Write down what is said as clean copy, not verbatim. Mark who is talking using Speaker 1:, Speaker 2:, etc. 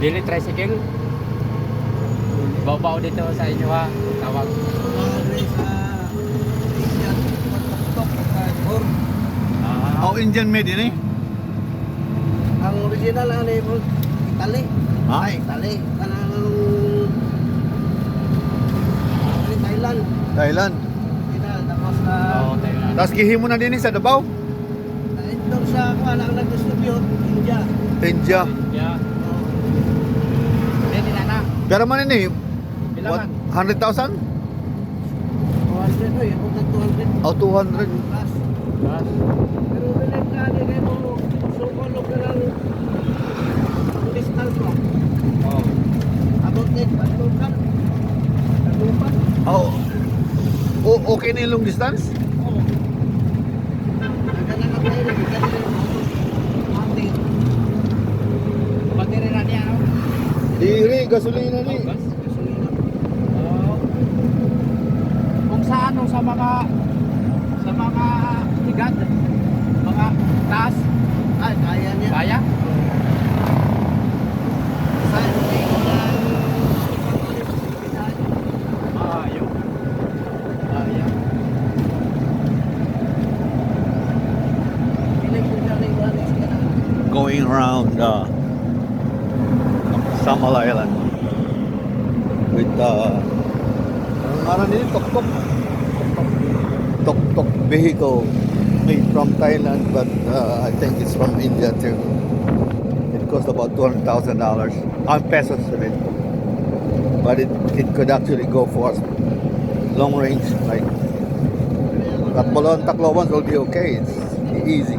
Speaker 1: Dili tricycle. Babaw dito sa inyo ha. Tawag.
Speaker 2: Oh, Indian made ini?
Speaker 3: Ang original ang label Italy.
Speaker 2: Ha?
Speaker 3: Ay, Italy. Kanang Thailand.
Speaker 2: Thailand.
Speaker 3: Tapos
Speaker 1: Oo, Thailand.
Speaker 2: Tapos gihimo na din sa Davao?
Speaker 3: ito sa kanang nag-distribute India.
Speaker 2: India.
Speaker 1: Yeah. Ready na na.
Speaker 2: Pero man ini,
Speaker 1: Bilangan.
Speaker 2: 100,000?
Speaker 3: 200 eh. Kung nag-200
Speaker 2: Oh, 200.
Speaker 3: plus.
Speaker 1: Bas.
Speaker 3: Pero bilang ka din mo sukulog ka ng distance mo.
Speaker 1: Oh.
Speaker 3: Abot din patukan. Patukan.
Speaker 2: Oh. Oh, okay na yung long distance?
Speaker 3: Oo. Nagkana na tayo. Nagkana na mati.
Speaker 1: Battery na niya, no?
Speaker 2: Diri, gasolina ni.
Speaker 1: Oh, gas.
Speaker 3: Gasolina.
Speaker 1: Oh. Kung saan no, sa mga higad, mga taas,
Speaker 3: Ay, kaya niya.
Speaker 1: kaya?
Speaker 3: Saan?
Speaker 1: Ayaw. Ayaw.
Speaker 2: Going around Samal Island with tuk-tuk vehicle made from Thailand, but I think it's from India too. It cost about $200,000 pesos, I mean. But it could actually go for long range, like Tacloban will be okay. It's easy.